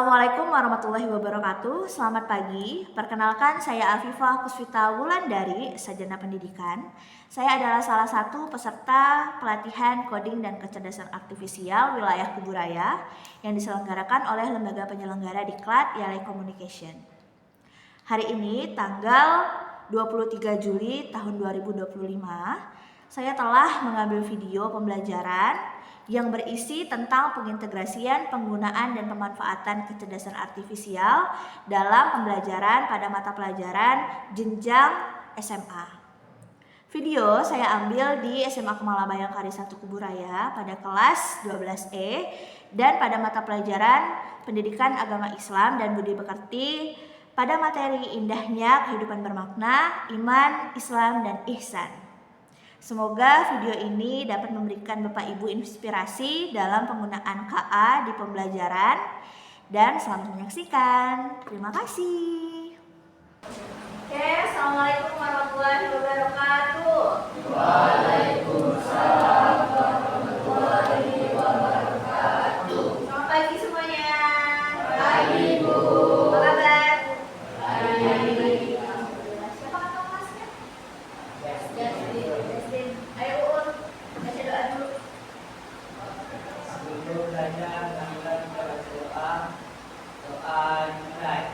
Assalamualaikum warahmatullahi wabarakatuh. Selamat pagi. Perkenalkan, saya Afifah Kusvita Wulandari, Sarjana Pendidikan. Saya adalah salah satu peserta pelatihan coding dan kecerdasan artifisial wilayah Kuburaya yang diselenggarakan oleh lembaga penyelenggara Diklat Yalai Communication. Hari ini tanggal 23 Juli tahun 2025, saya telah mengambil video pembelajaran yang berisi tentang pengintegrasian, penggunaan, dan pemanfaatan kecerdasan artifisial dalam pembelajaran pada mata pelajaran jenjang SMA. Video saya ambil di SMA Kemala Bayangkari 1 Kuburaya pada kelas 12E dan pada mata pelajaran Pendidikan Agama Islam dan Budi Pekerti pada materi indahnya kehidupan bermakna, iman, Islam, dan ihsan. Semoga video ini dapat memberikan Bapak Ibu inspirasi dalam penggunaan KA di pembelajaran dan selamat menyaksikan. Terima kasih. Oke, Assalamualaikum warahmatullahi wabarakatuh. Waalaikumsalam warahmatullahi wabarakatuh. Selamat pagi semuanya. Pagi, Bu. Apa kabar? Pagi. Siapa kakak kelasnya? Justin. Justin. Ayo Uun, baca doa dulu. Sebelum belajar, marilah kita baca doa. Doa dimulai.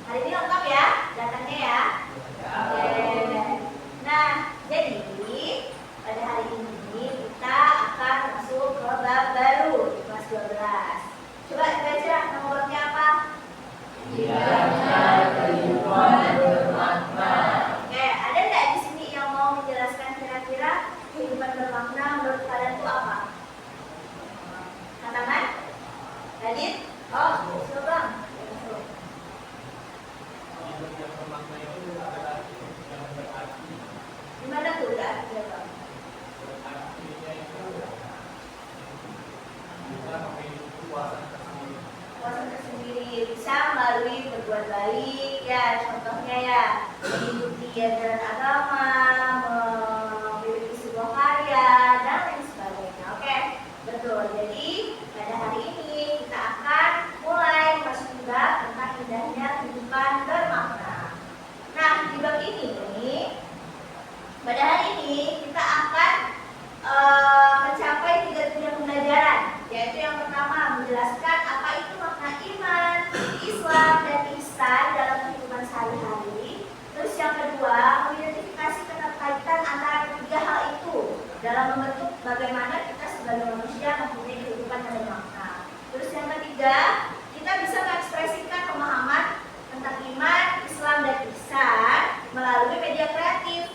Hari ini lengkap ya datanya ya. Oke. Nah, jadi pada hari ini kita akan masuk ke bab baru di kelas 12. Coba baca nomornya apa? Indahnya kehidupan bermakna. Oke, ada nggak di sini yang mau menjelaskan kira-kira kehidupan bermakna menurut kalian itu apa? Tantangan? Radit? Oh, coba bang. Hidup yang bermakna itu adalah hidup yang berarti. Gimana tuh artinya bang? Berartinya itu kita memiliki kuasa tersendiri. Kuasa tersendiri bisa melalui berbuat baik ya, contohnya ya mengikuti ajaran agama, memiliki sebuah karya dan lain sebagainya. Oke, betul. Jadi pada hari ini kita akan mulai memasuki bab tentang indahnya kehidupan bermakna. Nah, di bab ini nih, pada hari ini kita akan mencapai 3 tujuan pembelajaran, yaitu yang pertama menjelaskan apa itu makna iman, Islam, dan ihsan dalam kehidupan sehari-hari. Terus yang kedua, mengidentifikasi keterkaitan antara ketiga hal itu dalam membentuk bagaimana kita sebagai manusia mempunyai kehidupan yang bermakna. Terus yang ketiga, kita bisa mengekspresikan pemahaman tentang iman, Islam, dan ihsan melalui media kreatif.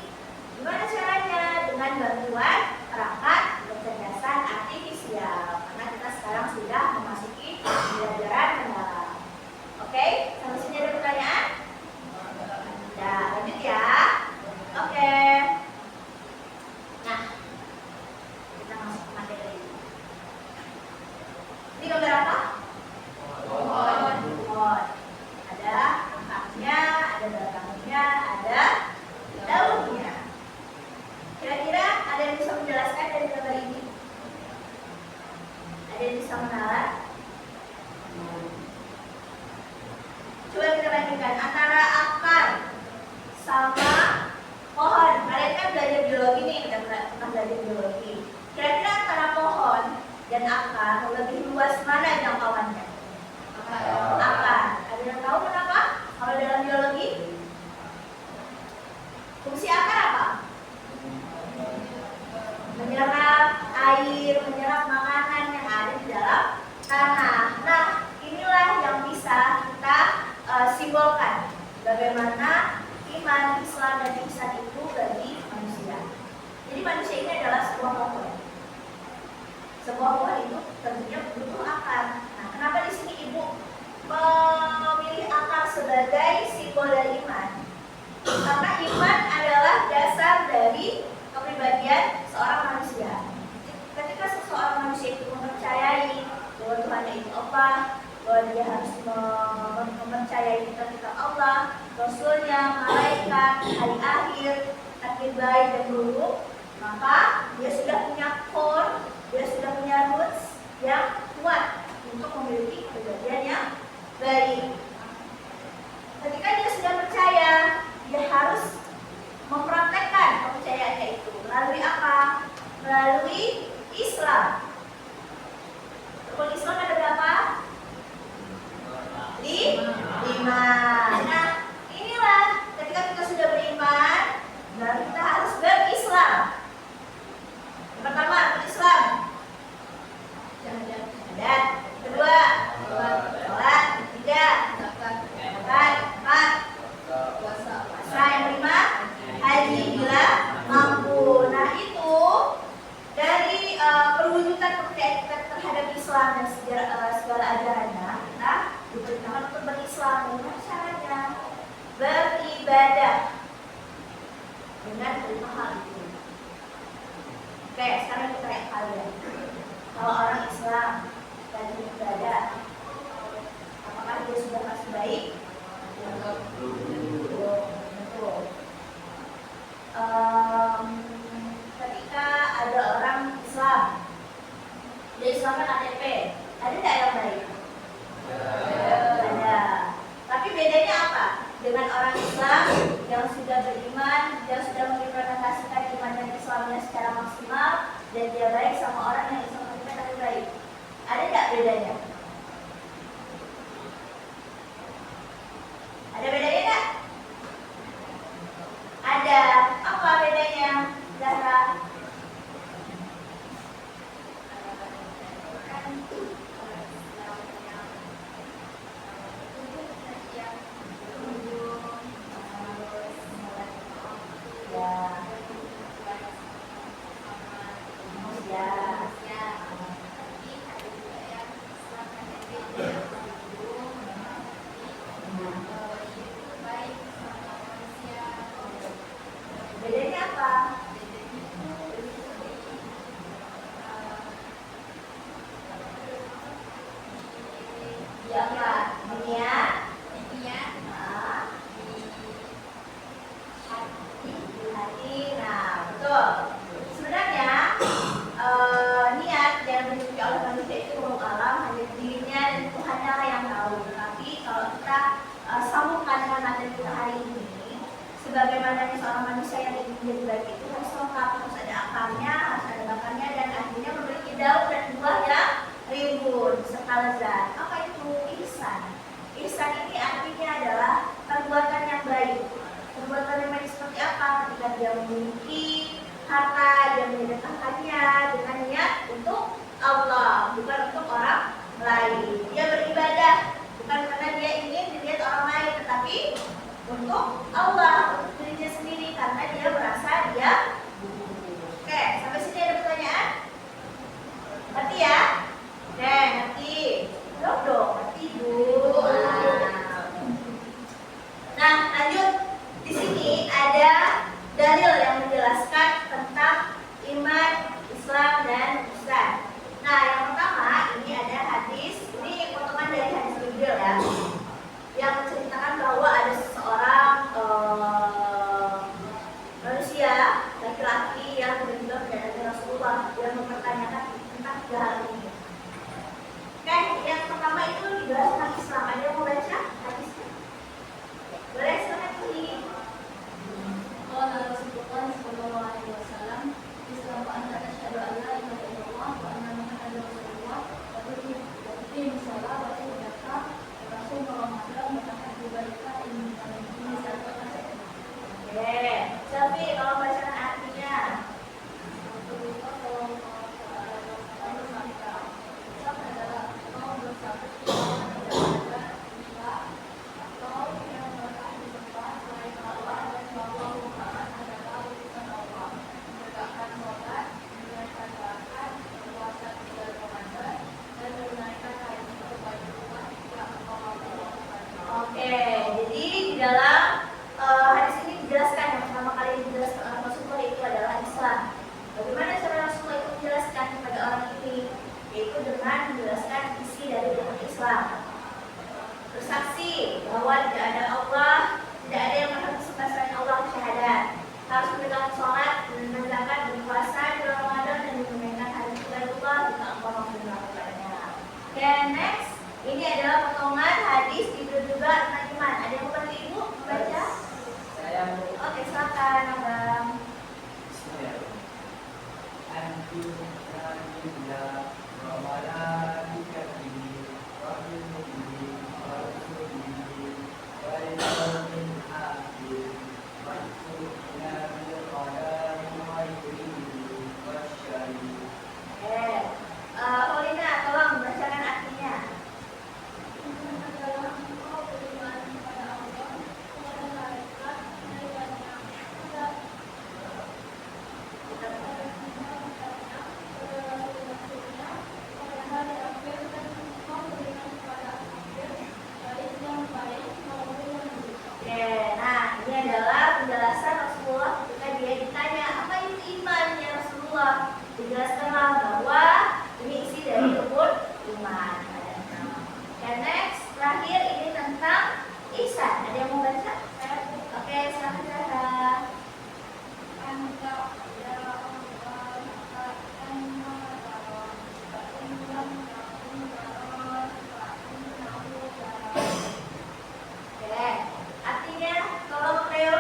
Gimana caranya? Dengan bantuan perangkat kecerdasan artifisial. Karena kita sekarang sudah memasuki pembelajaran mendalam. Oke? sama pohon. Kalian kan belajar biologi nih, udah pernah belajar biologi. Kira-kira antara pohon dan akar lebih luas mana jangkauannya? Akar. Ada yang tahu kenapa? Kalau dalam biologi, fungsi akar apa? Menyerap air, menyerap makanan yang ada di dalam tanah. Nah, inilah yang bisa kita simbolkan. Bagaimana iman, Islam, dan ihsan itu bagi manusia. Jadi manusia ini adalah sebuah pohon. Sebuah pohon itu tentunya butuh akar. Nah, kenapa di sini Ibu memilih akar sebagai simbol dari iman? Karena iman adalah dasar dari kepribadian seorang manusia. Ketika seseorang manusia itu mempercayai bahwa Tuhannya itu Allah, bahwa dia harus mempercayai kitab Allah, Rasulnya, malaikat, hari akhir, takdir baik dan buruk, maka dia sudah punya core, dia sudah punya roots yang kuat untuk memiliki kepribadian yang baik. Ketika dia sudah percaya, dia harus mempraktekkan kepercayaannya itu melalui apa? Melalui Islam. Rukun Islam ada berapa? 5. Nah, inilah ketika kita sudah beriman, baru kita harus berislam. Yang pertama, berislam. Syahadat. Kedua, sholat. Tiga, zakat. Empat, puasa. Yang kelima, haji bila mampu. Nah, itu dari perwujudan kepercayaan kita terhadap Islam dan segala ajarannya, kita diperintahkan untuk berislam. Bagaimana caranya? Beribadah dengan lima hal itu. Oke, sekarang kita lihat kalian. Kalau orang Islam dan beribadah, apakah dia sudah pasti baik? Betul. Ketika ada orang Islam, dia Islamnya KTP, ada tidak yang baik? Ada. Tapi bedanya apa? Dengan orang Islam yang sudah beriman, yang sudah mengimplementasikan iman dan Islamnya secara maksimal, dan dia baik sama orang yang Islamnya tapi baik. Ada tidak bedanya? Ada bedanya tidak? Ada. Apa bedanya? Zahra? Bedanya apa? Ya apa? Niat, hati. Nah, betul. Sebenarnya niat yang dimiliki oleh manusia itu umum alam, hanya dirinya dan Tuhannya lah yang tahu. Tapi kalau kita sambungkan dengan materi kita hari ini, sebagaimana seorang manusia yang ingin menjadi baik itu harus lengkap, harus ada akarnya, harus ada bakarnya, dan akhirnya memiliki daun dan buah yang rimbun serta lezat. Apa itu ihsan? Ihsan ini artinya adalah perbuatan yang baik. Perbuatan yang baik seperti apa? Ketika dia memiliki harta, dia menyedekahkannya dengan niat untuk Allah, bukan untuk orang lain. Dia beribadah bukan karena dia ingin dilihat orang lain, tetapi untuk Allah, untuk dirinya sendiri, karena dia merasa dia. Oke, sampai sini ada pertanyaan? Ngerti ya? Oke, ngerti. Dong, ngerti Bu. Nah, lanjut. Di sini ada dalil yang menjelaskan tentang iman, Islam, dan ihsan. Nah, yang pertama ini ada hadis. Ini potongan dari hadis Jibril ya, yang menceritakan bahwa ada seseorang manusia laki-laki yang benar-benar mendatangi Rasulullah yang mempertanyakan tentang 3 hal ini. Oke, yang pertama itu dibahas tentang Islam. Ada yang mau baca hadisnya? Boleh, silakan. Selfie, kalau bacakan artinya. Oke, jadi di dalam hadis ini dijelaskan yang pertama kali dijelaskan oleh Rasulullah itu adalah Islam. Bagaimana cara Rasulullah itu menjelaskan kepada orang ini? Yaitu dengan menjelaskan isi dari rukun Islam. Bersaksi bahwa tidak ada Allah, tidak ada yang berhak disembah selain Allah, syahadat. Harus menegakkan sholat, menegakkan berpuasa di bulan Ramadan dan menunaikan hari Baitullah jika engkau mampu melakukannya. Oke, next. Ini adalah potongan hadis juga tentang iman. Ada yang mau bantu ibu membaca? Saya Oke, silakan, Abang. Paulina, tolong bacakan artinya. Oke, nah ini adalah penjelasan Rasulullah ketika dia ditanya apa itu iman ya Rasulullah. Dijelaskanlah bahwa ini isi dari rukun iman. Dan next, terakhir ini tentang ihsan. Ada yang mau baca? Oke, silakan Zahra. Oke, artinya tolong Leo.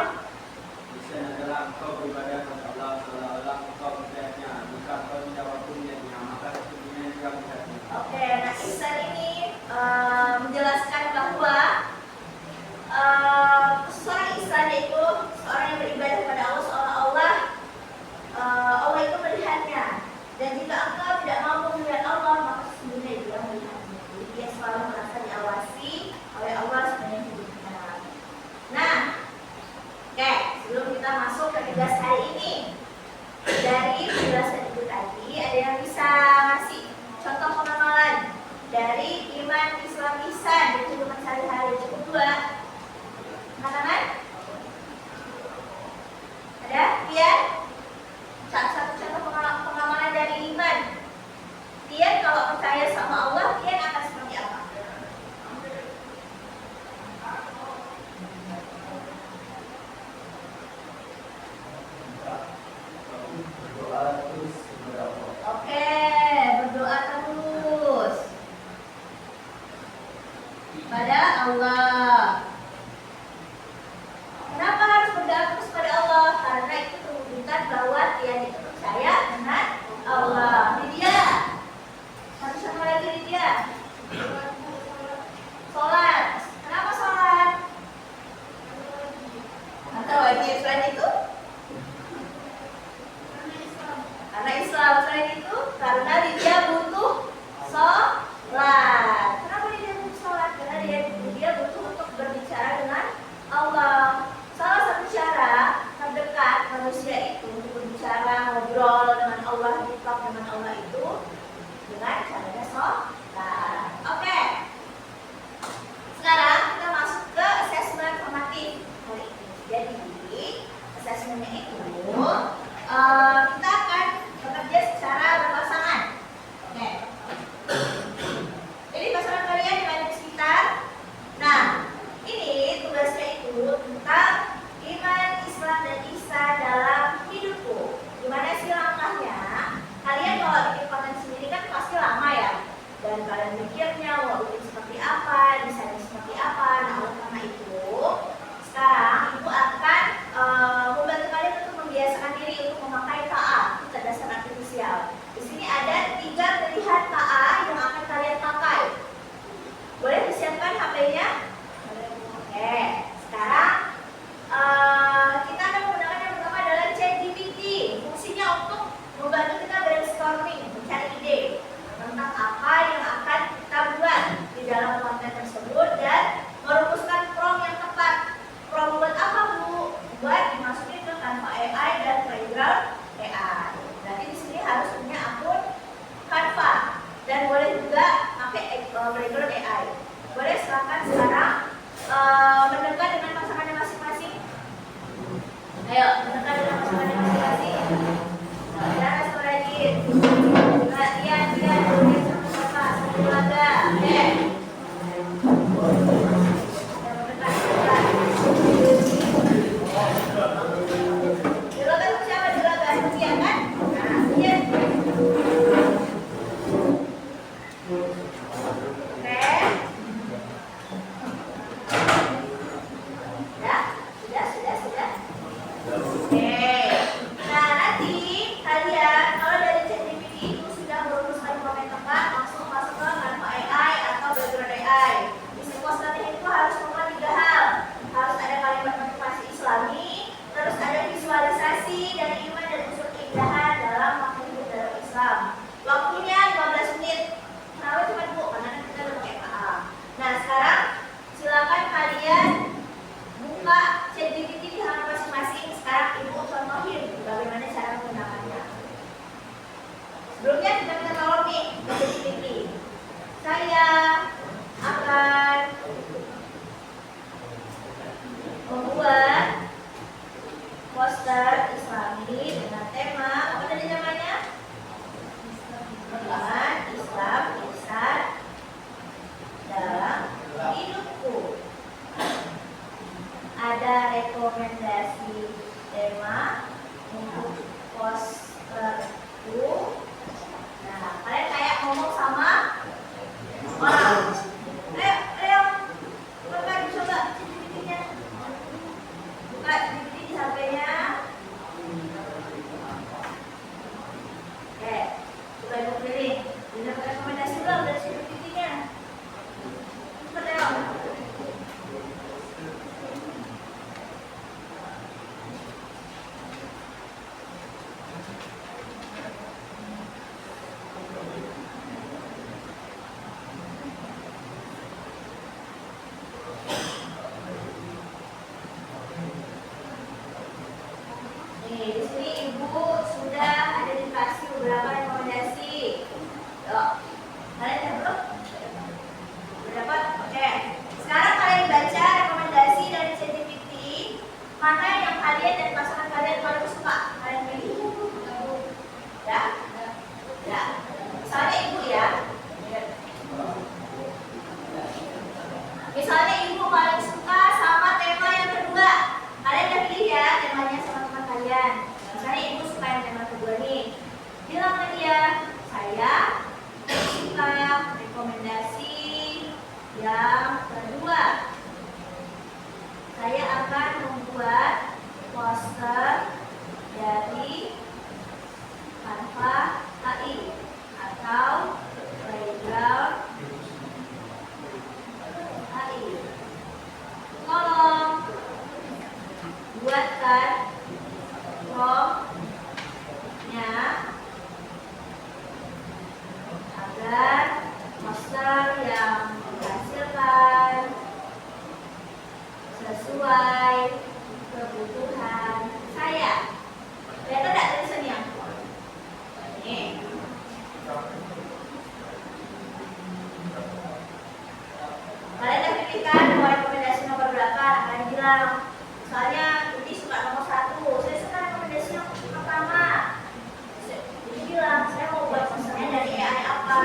Ihsan adalah engkau beribadah kepada Allah seolah-olah engkau melihatnya. Jika engkau tidak mampu melihatnya, maka sesungguhnya juga melihatnya. Oke, nah ihsan ini menjelaskan bahwa seorang ihsan yaitu seorang yang beribadah kepada Allah seolah-olah Allah itu melihatnya. Dan jika engkau tidak mampu melihat Allah, maka sesungguhnya dia melihatnya. Jadi dia selalu merasa diawasi oleh Allah sepanjang hidupnya. Nah, oke, sebelum kita masuk ke tugas hari ini, dari penjelasan ibu tadi, ada yang bisa ngasih contoh pengenalan dari iman, Islam, ihsan di kehidupan sehari-hari? Cukup dua. Makanan? Ada? Pian? Satu contoh pengamalan dari iman. Pian kalau percaya sama Allah, Pian akan seperti apa? Berdoa terus kepada Allah. Oke, berdoa terus pada Allah. Kenapa harus berdoa terus pada Allah? Karena itu menunjukkan bahwa dia itu percaya dengan Allah. Lydia, satu sama lagi Lydia. Sholat. Kenapa sholat? Atau wajib selain itu? Karena Islam. Selain itu, karena dia butuh sholat. Kenapa dia butuh sholat? Karena dia butuh untuk berbicara dengan Allah. Salah satu cara terdekat manusia itu untuk berbicara, ngobrol dengan Allah, dialog dengan Allah itu dengan caranya sholat. Oke. Sekarang kita masuk ke asesmen formatif hari ini. Jadi asesmennya itu kita akan bekerja secara berpasangan. Oke. Jadi pasangan kalian yang ada di sekitar. Nah, ini tugasnya itu tentang iman, Islam, dan ihsan dalam hidupku. Gimana sih langkahnya? Kalian kalau bikin konten sendiri kan pasti lama ya. Dan kalian mikirnya mau bikin seperti apa, desainnya seperti apa. Nah, oleh karena itu, sekarang ibu akan membantu kalian untuk Ayo, tekan dengan pasukannya masing-masing. Silakan sama rajin. Latihan, kemudian sama-sama satu laga. Oke. Juragan siapa juragan? Iya kan? Nah, iya. Oke. Sudah. Oke. Nah, nanti kalian kalau dari ChatGPT itu sudah merumuskan komen tepat, langsung masuk ke Canva AI atau background AI. Isi post latihan itu harus memuat 3 hal. Harus ada kalimat motivasi Islami, terus ada visualisasi dari iman dan unsur keindahan dalam makna hidup dalam Islam. Waktunya 15 menit. Kenapa cuma Bu? Karena kan kita udah pakai KA. Nah, sekarang silakan kalian buka ChatGPT di halaman masing-masing. Sekarang Ibu contohin bagaimana cara menggunakannya. Sebelumnya kita minta tolong nih ke ChatGPT. Saya akan membuat poster Islami dengan tema apa tadi namanya? Iman, Islam, Ihsan dalam hidupku. Ada rekomendasi tema untuk posterku. Nah, kalian kayak ngomong sama orang. Ayo, buka coba ChatGPT-nya. Buka ChatGPT di HP-nya. Oke, coba Ibu pilih. Bisa dapat rekomendasi belum dari ChatGPT-nya? Cepat ayo. Nih, di sini Ibu sudah ada dikasih beberapa rekomendasi. Yuk, kalian udah belum? Udah dapat? Oke. Sekarang kalian baca rekomendasi dari ChatGPT. Mana yang kalian dan pasangan kalian paling suka? Kalian pilih. Ya? Ya. Misalnya Ibu ya. Misalnya Ibu paling suka sama tema yang kedua. Kalian udah pilih ya temanya sama teman kalian. Misalnya Ibu suka yang tema kedua nih. Bilang ke dia, saya suka rekomendasi yang kedua. Saya akan membuat poster dari Canva AI atau background AI. Tolong buatkan promptnya agar poster yang dihasilkan sesuai kebutuhan saya. Lihat ada tulisannya? Ini. Kalian udah pilihkan mau rekomendasi nomor berapa? Kalian bilang, misalnya ini suka nomor 1, saya suka rekomendasi yang pertama. Jadi bilang, saya mau buat posternya dari AI apa?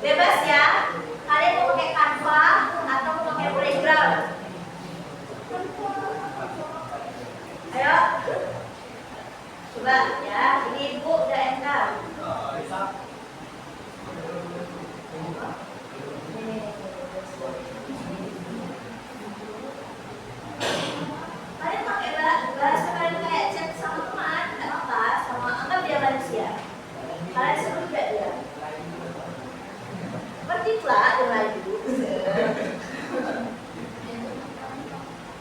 Bebas ya. Kalian mau pakai Canva atau mau pakai playground? Ayo, coba ya. Ini Ibu udah enter. Kalian pakai bahasa kalian kayak chat sama teman, nggak apa-apa, sama anggap dia manusia. Kalian seru juga dia. Bertiklah dengan Ibu.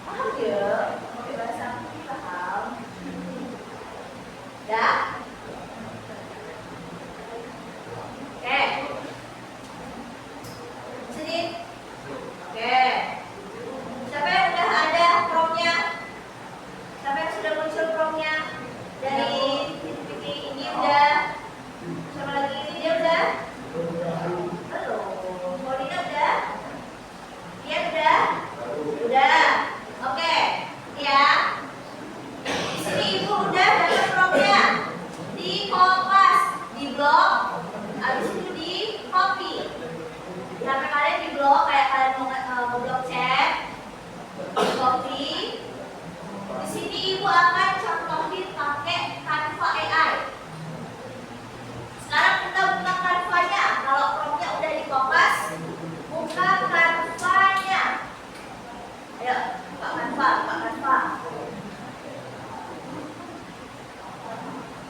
Paham ya? Pakai bahasa paham. Ya?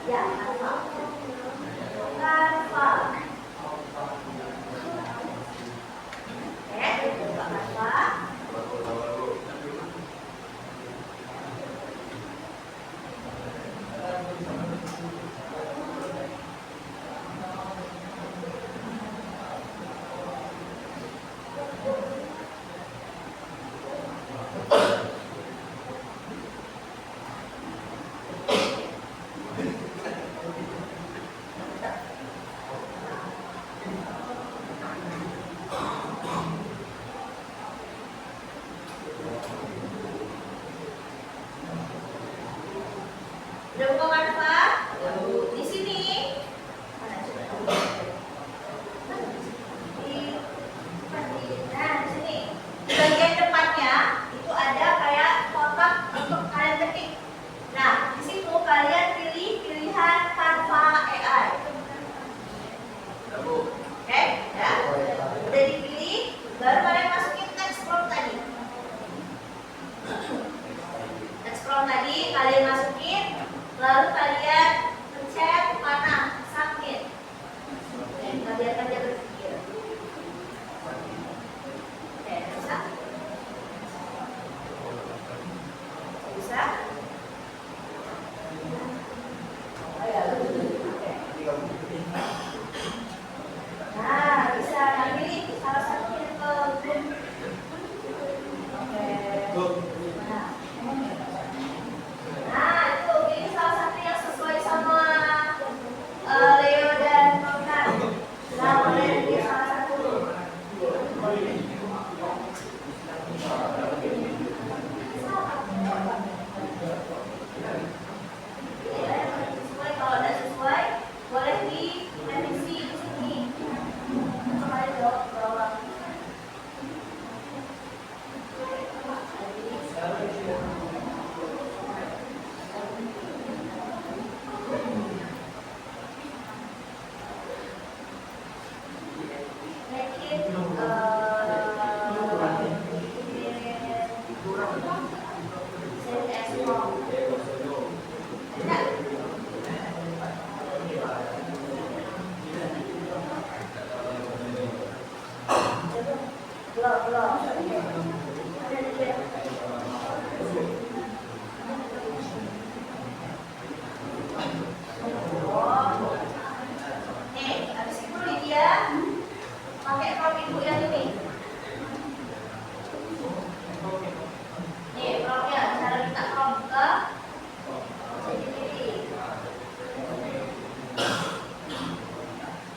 Ya, Canva. Canva. Oke, buka Canva. Udah buka Canva? Di sini. Mana coba? Nah, di sini. Di bagian depannya itu ada kayak kotak untuk kalian ketik. Nah, di situ kalian pilih pilihan Canva AI. Oke, ya. Udah dipilih, baru kalian masukin text prompt tadi. Text prompt tadi kalian masukin, lalu kalian pencet mana submit. Oke, kita biarkan dia berpikir. Oke, bisa? Bisa? Oh ya, oke. Nah, bisa pilih salah satu yang ke grup. Oke. Nah, itu pilih salah satu yang sesuai sama Leo dan Rokan. Nah, boleh pilih salah satu. Pilih yang sesuai. Kalau ada sesuai, boleh direvisi di sini. Kembali jawab berulang. Nih, habis itu Lydia pakai prompt ibu yang ini. Nih, promptnya cara minta prompt ke ChatGPT.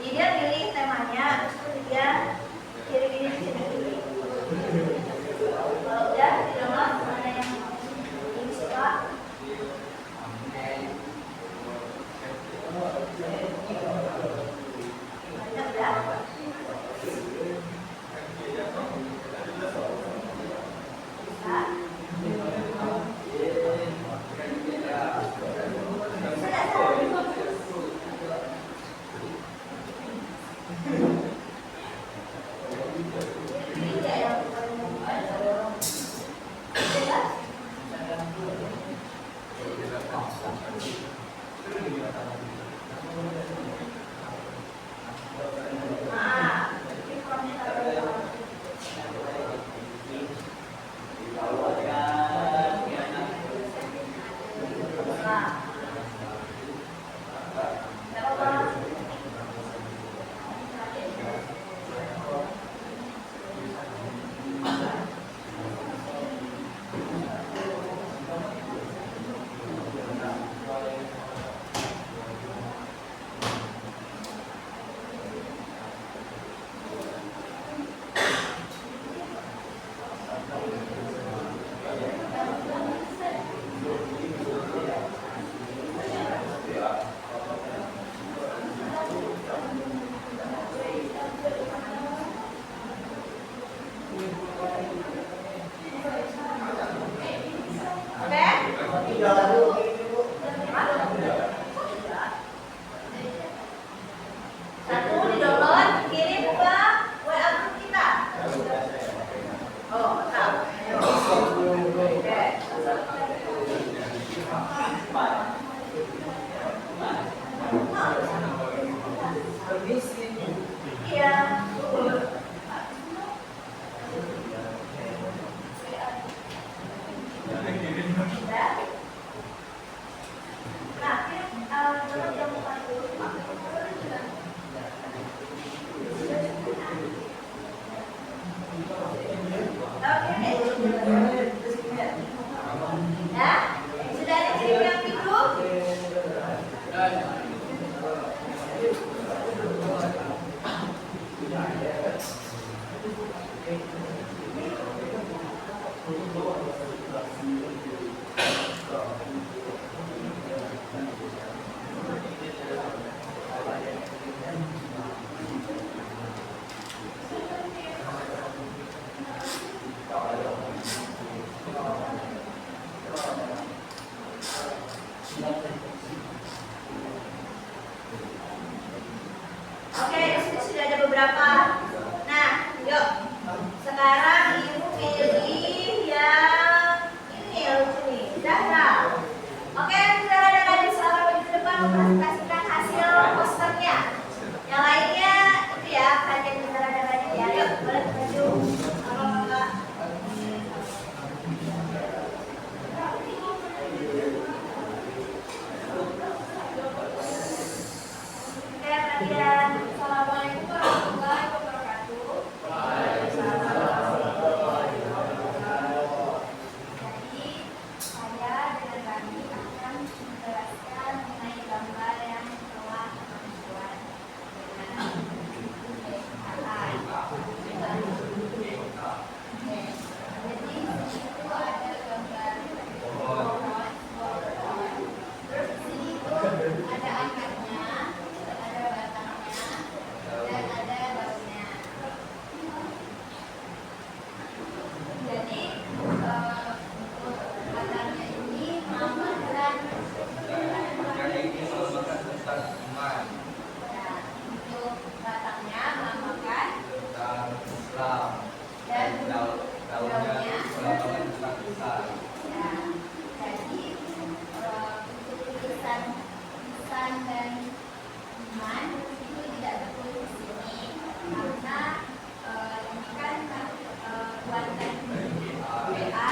Lydia pilih temanya, habis itu Lydia kirim ini di sini. Kalau udah, tidak mana yang ini suka. Banyak ya. Oke, di sini sudah ada beberapa. Nah, yuk. Sekarang ibu pilih yang ini ya, lucu nih. Zahra. Oke, Zahra dan Adit selamat maju ke depan mempresentasikan hasil posternya. Yang lainnya itu ya, perhatian Zahra dan Adit ya. Yuk, boleh maju. Kakak. Oke, perhatian. Assalamualaikum warahmatullahi wabarakatuh. Jadi, saya dengan Rani akan menjelaskan mengenai gambar yang telah kami buat dengan AI. Jadi, di situ ada gambar pohon, terus di sini itu ada akarnya, ada batangnya, dan ada daunnya. Jadi batangnya ini melambangkan untuk batangnya melambangkan dan daunnya ya. Jadi untuk tulisan dan iman itu tidak tertulis di sini karena ini kan buatan WA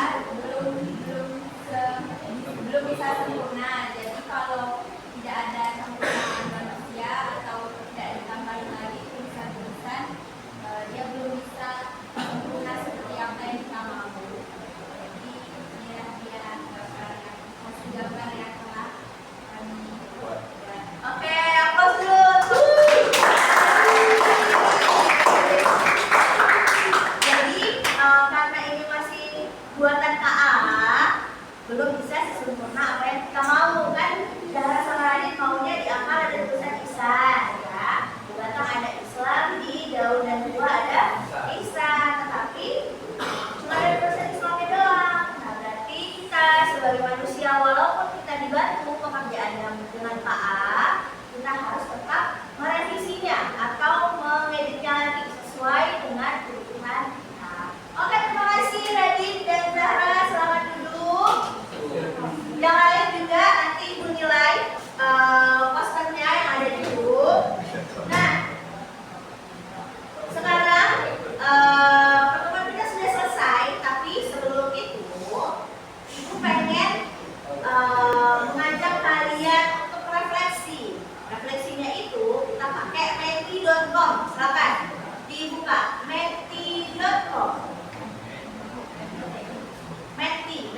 belum bisa sempurna. Jadi kalau tidak ada sempurnaan manusia atau tidak ditambahin lagi tulisan-tulisan, dia belum bisa sempurna seperti apa yang kita mau. Jadi inilah dia hasil gambar yang telah kami buat. Oke, applause dulu. Jadi karena ini masih buatan KA, belum bisa sesempurna apa yang kita mau kan. Zahra sama Radit maunya di akar ada tulisan ihsan ya, di batang ada Islam, di daun dan buah ada ihsan, tetapi cuma ada tulisan Islamnya doang. Nah berarti kita sebagai manusia walaupun kita dibantu pekerjaannya dengan KA, kita harus tetap merevisinya atau mengeditnya lagi sesuai dengan kebutuhan kita. Oke, terima kasih Radit dan Zahra, selamat duduk. Yang lain juga nanti ibu nilai posternya yang ada di buku. Nah, sekarang pertemuan kita sudah selesai, tapi sebelum itu ibu pengen mengajak kalian untuk refleksi. Refleksinya itu kita pakai menti.com. Silakan dibuka menti.com. Menti.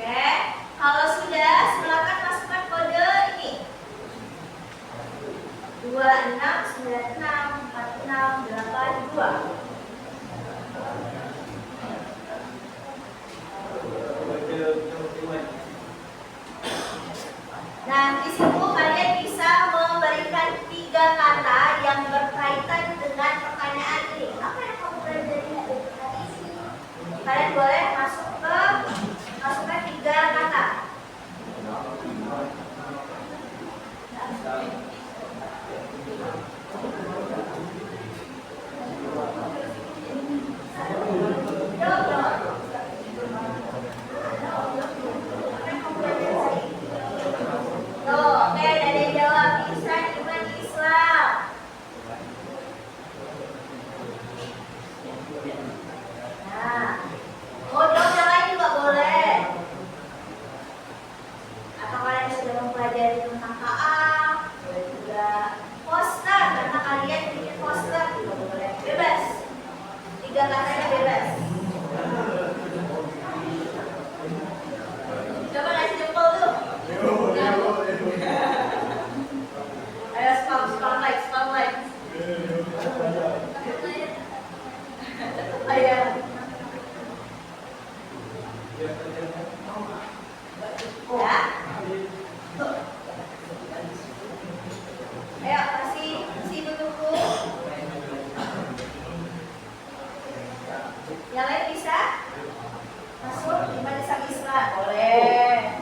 Oke, kalau sudah silakan masukkan kode ini 26964682. Nah, di situ kalian bisa memberikan 3 kata yang berkaitan dengan pertanyaan ini. Apa yang kamu pelajari hari ini? Kalian boleh masukkan 3 kata. Oke, ada yang jawab ihsan, iman, Islam. Nah, mau jawab yang lain juga boleh. Atau kalian sudah mempelajari tentang KA, boleh juga poster, karena kalian bikin poster juga boleh. Bebas. 3 katanya bebas. Coba kasih jempol tuh. Ayo stop. spotlight. Ayo. Ya. Ayo kasih buku. Yang lain bisa masuk di Majelis Islam, boleh.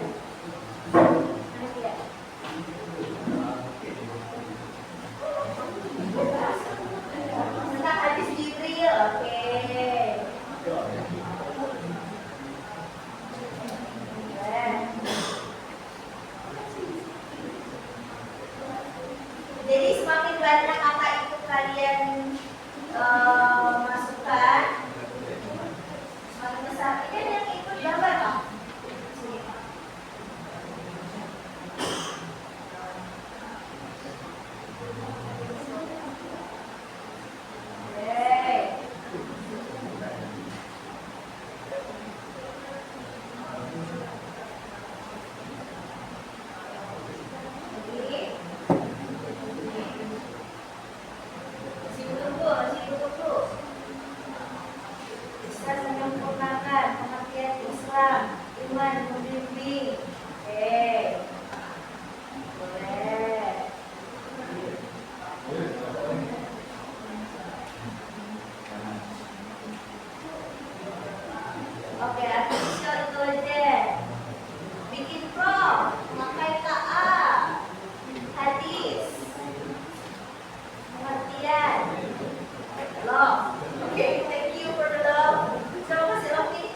Tentang hadis Jibril, oke. Jadi semakin banyak apa itu kalian masukkan, semakin besar. Ini ada yang ikut gambar Pak? Sini. Oke, artificial intelligence. Bikin prompt, memakai KA, hadis, pengertian, love. Oke, thank you for the love. Siapa kasih love nih?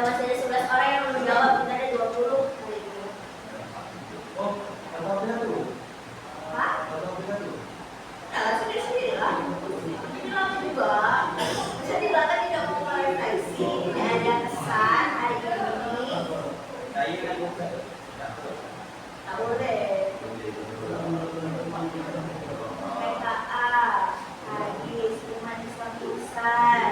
Masih ada 11 orang yang belum jawab, kita ada 20. Hah? Nah, sendiri-sendiri lah. Ini lama juga. Bisa di belakang tidak mau klarifikasi. Ini ada kesan hari ini. Tak boleh. PKA, hadis, iman Islam ihsan.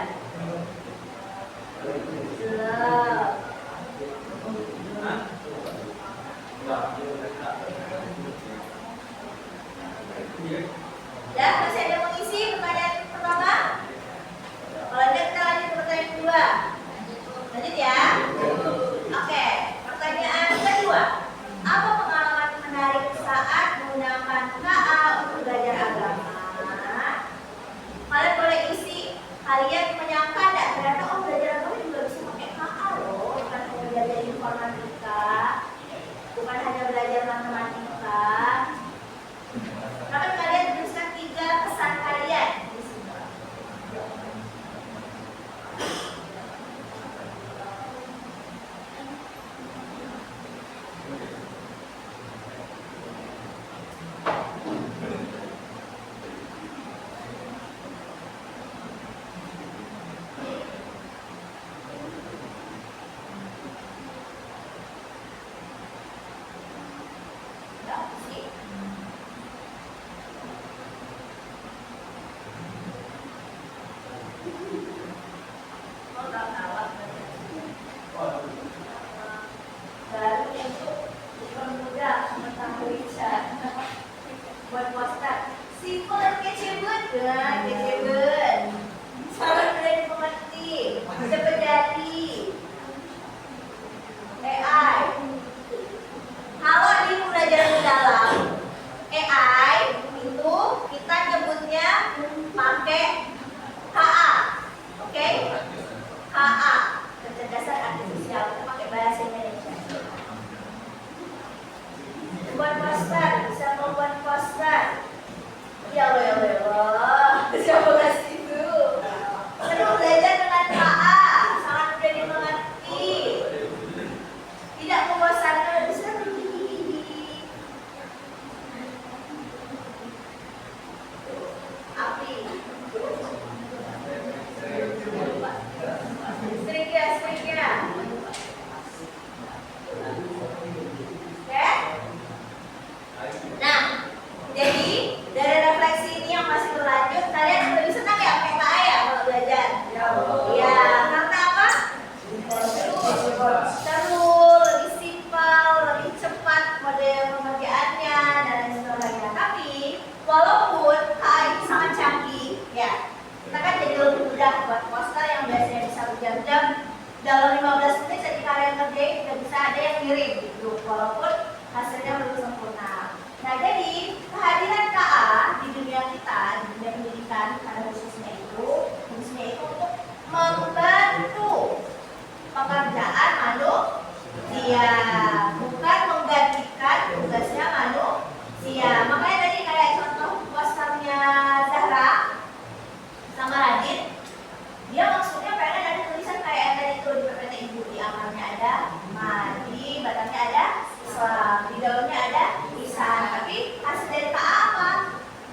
Ya, masih ada mengisi pertanyaan pertama? Kalau tidak kita lanjut ke pertanyaan kedua. Lanjut ya. Oke, pertanyaan kedua. Apa pengalaman menarik saat menggunakan KA untuk belajar agama? Kalian boleh isi. Kalian menyangka tidak ternyata belajar agama juga bisa pakai KA loh. Bukan hanya belajar informatika, bukan hanya belajar matematika. Tapi kalian tuliskan 3 pesan kalian di sini. Buat poster simple dan catchable kan, catchable sangat mudah dimengerti, cepat jadi AI. Kalau di pembelajaran mendalam AI itu kita nyebutnya pakai KA, oke? KA, kecerdasan artifisial, kita pakai bahasa Indonesia. Buat poster, bisa membuat poster. Ya Allah, siapa kasih itu? Perlu belajar dengan KA, sangat mudah dimengerti, tidak membosankan, bisa begini. Api. ada yang mirip gitu, walaupun hasilnya belum sempurna. Nah, jadi kehadiran KA di dunia kita, di dunia pendidikan pada khususnya itu untuk membantu pekerjaan manusia, bukan menggantikan tugasnya manusia. Makanya tadi kayak contoh posternya Zahra sama Radit, dia maksudnya pengen ada tulisan kayak yang tadi tuh di PPT Ibu, di akarnya ada madi, batangnya ada Islam, di dalamnya ada Ihsan. Tapi hasil dari KA apa?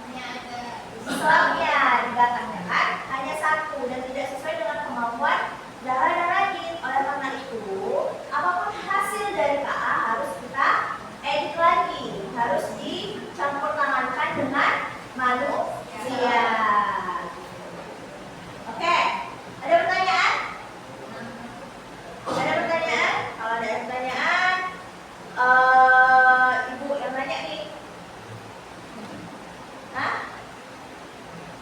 Hanya ada Islamnya di batangnya kan, hanya satu dan tidak sesuai dengan kemampuan Zahra dan Radit. Oleh karena itu, apapun hasil dari KA harus kita edit lagi, harus dicampur tangankan dengan manusia. Oke, ada pertanyaan? Ada pertanyaan? Kalau ada pertanyaan, Ibu yang nanya nih. Hah?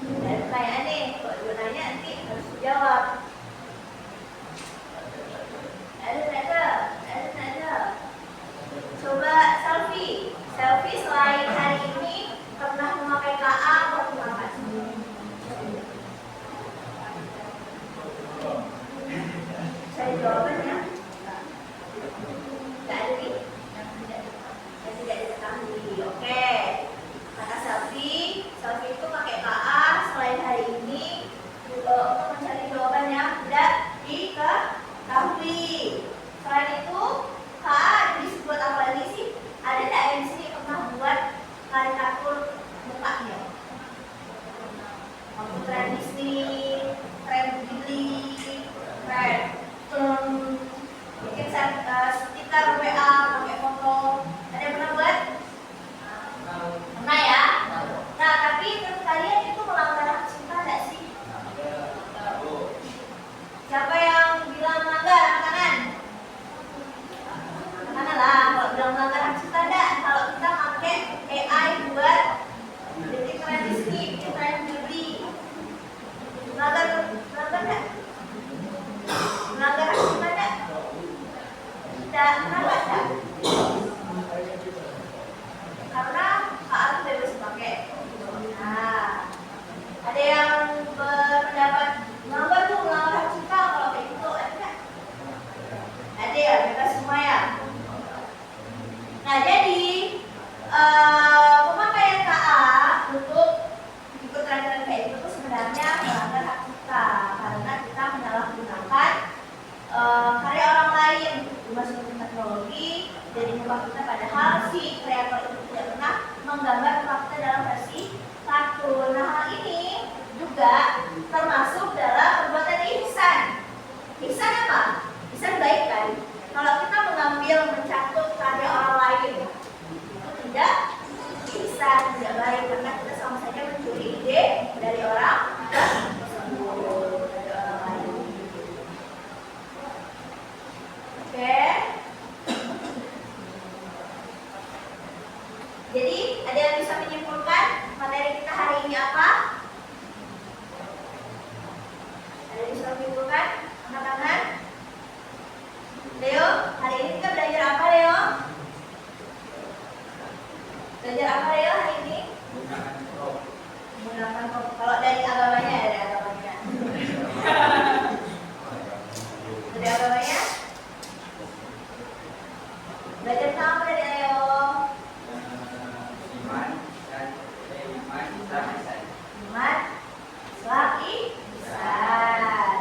Ada pertanyaan nih, kalau Ibu nanya nanti harus dijawab. Ada. Coba selfie selain hari ini pernah memakai KA buat apa? Saya jawabannya nggak ada nih, yang tidak diketahui. Oke, kata selfie itu pakai KA selain hari ini untuk mencari jawabannya tidak diketahui. Selain itu, KA disebut apa lagi sih? Ada nggak yang di sini pernah buat karikatur mukanya? Waktu tren Disney, tren Ghibli, tren bikin stiker WA pakai foto. Ada yang pernah buat? Pernah ya? Nah, tapi menurut kalian itu melanggar hak cipta nggak sih? Siapa yang bilang melanggar? Kanan? Mana lah, kalau bilang melanggar hak cipta enggak? Kalau kita pakai AI buat bikin tren Disney, bikin tren Ghibli, melanggar enggak? Melanggar hak cipta enggak? Tidak, kenapa enggak? Karena hak itu bebas dipakai. Nah, ada yang berpendapat melanggar hak cipta kalau kayak gitu, ada? Ada ya, bebas semua ya. Nah, jadi pemakaian KA untuk ikut tren-tren kayak gitu tuh sebenarnya melanggar hak cipta karena kita menyalahgunakan karya orang lain dimasukin teknologi jadi muka kita, padahal si kreator itu tidak pernah menggambar muka kita dalam versi kartun. Nah, hal ini juga termasuk dalam perbuatan ihsan. Ihsan apa? Ihsan baik kan? Kalau kita mengambil, mencatut karya orang lain, itu tidak ihsan, tidak baik karena kita sama saja mencuri ide dari orang tersebut, dari orang lain. Oke. Jadi ada yang bisa menyimpulkan materi kita hari ini apa? Ada yang bisa menyimpulkan? Angkat tangan. Leo, hari ini kita belajar apa, Leo? Belajar apa, Leo, hari ini? Menggunakan rok. Kalau dari agamanya ya, dari agamanya. Dari agamanya? Belajar tentang apa dari Leo? Iman, Islam, Iman, Islam, Ihsan.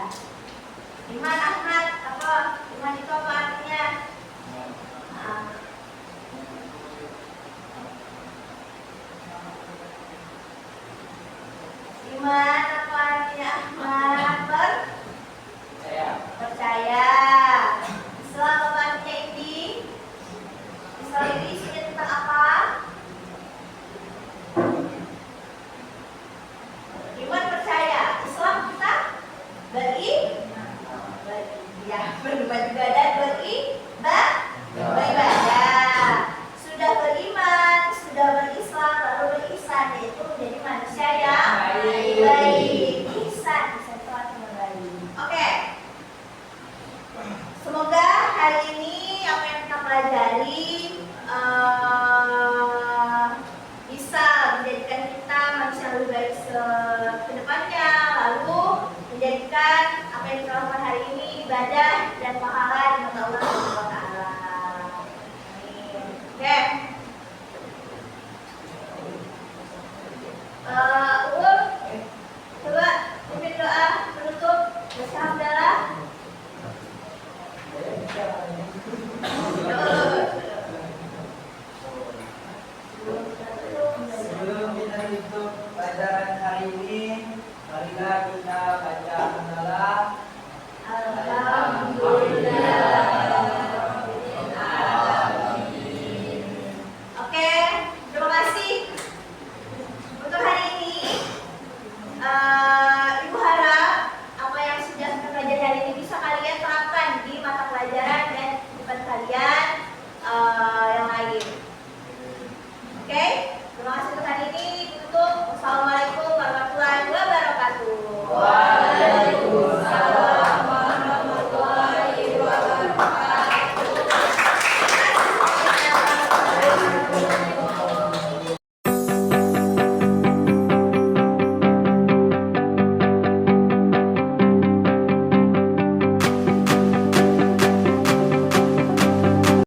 selalu menjadikan apa yang kita lakukan hari ini ibadah dan pahala di mata Allah Subhanahu wa taala. Amin. Oke. Coba pimpin doa penutup bersahamdalah. Sebelum kita tutup pelajaran hari ini, marilah kita baca hamdalah. Oke, terima kasih untuk hari ini. Ibu harap apa yang sudah kita pelajari hari ini bisa kalian terapkan di mata pelajaran dan bukan kalian yang lain. Oke, terima kasih.